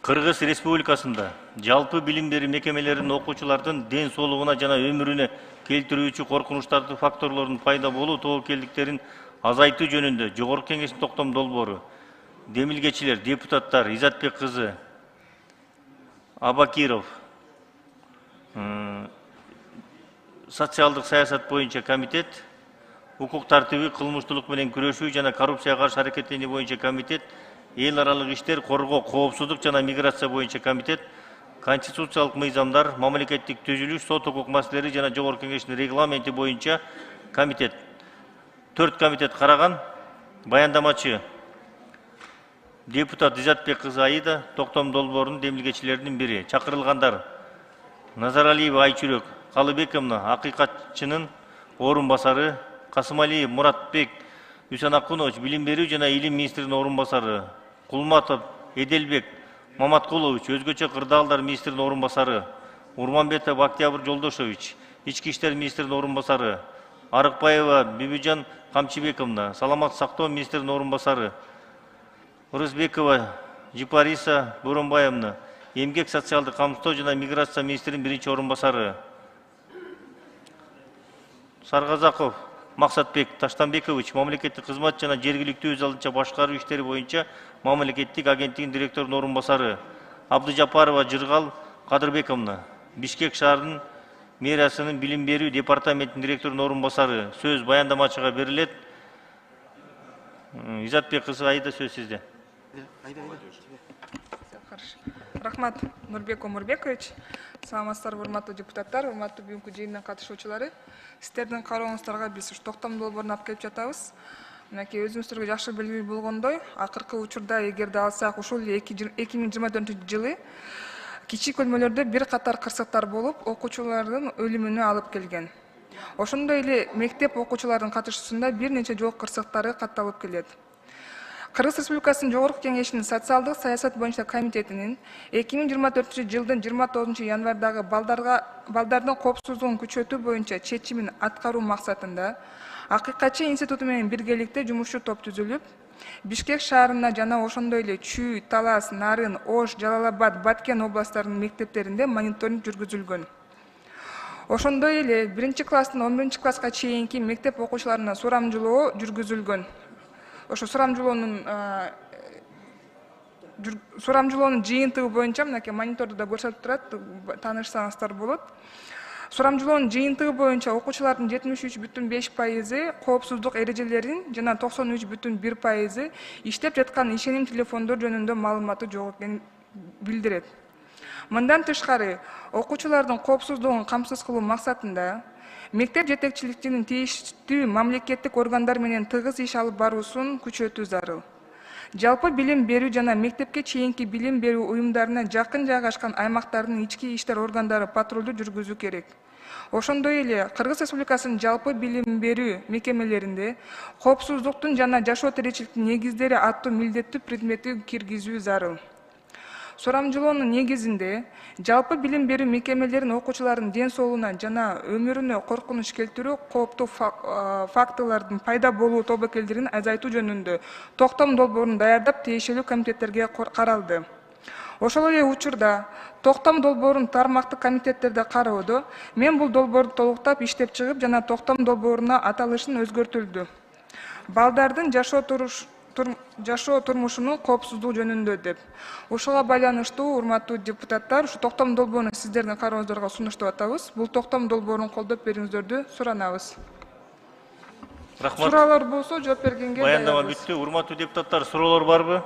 Кыргыз Республикасында жалпы билим берүү мекемелеринин окуучулардын ден соолугуна жана өмүрүнө келтирүүчү коркунучтардын факторлорунун пайда болуу тобокелдиктерин азайтуу жөнүндө Жогорку Кеңештин токтом долбоору демилгечилер, депутаттар Изатбек кызы Абакиров, социалдык саясат боюнча комитет, укук тартиби, кылмыштуулук менен күрөшүү жана коррупцияга каршы аракеттенүү боюнча комитет, эл аралык иштер, коргоо, коопсуздук жана миграция боюнча комитет, конституциялык мыйзамдар, мамлекеттик түзүлүш, сот укук маселелери жана Жогорку Кеңештин регламенти боюнча комитет. 4 комитет караган. Баяндамачы депутат Изатбек кызы Аида, токтом долбоорунун демилгечилеринин бири. Чакырылгандар: Назаралиева Айчүрөк Калыбековна, акыйкатчынын орун басары; Касымалиев Муратбек Үсанакунович, билим берүү жана илим министринин орун басары; Кулматов Эделбек Маматкулович, өзгөчө кырдаалдар министринин орун басары; Урманбетов Октябрь Жолдошович, ички иштер министринин орун басары; Арыкбаева Бибижан Камчыбековна, саламаттык сактоо министринин орун басары; Урысбекова Жипариса Боронбаевна, эмгек социалдык камсыздоо жана миграция министринин биринчи орун басары; Саргазаков Максатбек Таштанбекович, мамлекеттик кызмат жана жергиликтүү өз алдынча башкаруу иштери боюнча мамлекеттик агенттигинин директорунун орун басары; Абдыжапарова Жыргал Кадырбековна, Бишкек шаарынын мэриясынын билим берүү департаментинин директорунун орун басары. Сөз баяндамачыга берилет. Изатбек кызы Аида, сөз сизде. Рахмат, Нурбек Омурбекович. Саламатсыздарбы, урматтуу депутаттар, урматтуу бүгүнкү жыйындын катышуучулары. Сиздердин карооңуздарга биз ушу токтом долбоорун алып келип жатабыз. Мынакей өзүңүздөргө жакшы белгилүү болгондой, акыркы учурда эгерде алсак, ушул 2024-жылы кичи көлмөлөрдө бир катар кырсыктар болуп, окуучулардын өлүмүнө алып келген. Ошондой эле мектеп окуучулардын катышуусунда бир нече жол кырсыктары катталып келет. Кыргыз Республикасынын Жогорку Кеңешинин социалдык саясат боюнча комитетинин 2024-жылдын 29-январдагы балдардын коопсуздугун күчөтүү боюнча чечимин аткаруу максатында Акыйкатчы институту менен биргеликте жумушчу топ түзүлүп, Бишкек шаарына жана ошондой эле Чүй, Талас, Нарын, Ош, Жалал-Абад, Баткен областтарынын мектептеринде мониторинг жүргүзүлгөн. Ошондой эле 1-класстан 11-класска чейинки мектеп окуучуларына сурамжылоо жүргүзүлгөн. Ошо сурамжылоонун жыйынтыгы боюнча мынакей мониторду да көрсөтүп турат, таанышсаңыздар болот. Сурамжылоонун жыйынтыгы боюнча окуучулардын 73,5% коопсуздук эрежелерин жана 93,1% иштеп жаткан ишеним телефондор жөнүндө маалыматы жок экенин билдирет. Мындан тышкары, окуучулардын коопсуздугун камсыз кылуу максатында мектеп жетекчилигинин тийиштүү мамлекеттик органдар менен тыгыз иш алып баруусун күчөтүү зарыл. Жалпы билим берүү жана мектепке чейинки билим берүү уюмдарына жакын жайгашкан аймактардын ички иштер органдары патрулду жүргүзүү керек. Ошондой эле Кыргыз Республикасынын жалпы билим берүү мекемелеринде коопсуздуктун жана жашоо тиричиликтин негиздери аттуу милдеттүү предметти киргизүү зарыл. Сурамжылоонун негизинде жалпы билим берүү мекемелеринин окуучулардын ден соолугуна жана өмүрүнө коркунуч келтирүү, кооптуу фактылардын пайда болуу тобокелдерин азайтуу жөнүндө токтом долбоорун даярдап, тиешелүү комитеттерге каралды. Ошол эле учурда токтом долбоорун тармактык комитеттерде кароодо мен бул долбоорду толуктап иштеп чыгып жана токтом долбооруна аталышын өзгөртүлдү. Балдардын жашоо турмушунун коопсуздугу жөнүндө деп. Ушуга байланыштуу, урматтуу депутаттар, ушу токтом долбооруну сиздердин карооңуздарга сунуштап атабыз. Бул токтом долбоорун колдоп берүүңүздөрдү суранабыз. Рахмат. Суроолор болсо жооп бергенге даярбыз. Баяндама бүттү. Урматтуу депутаттар, суроолор барбы?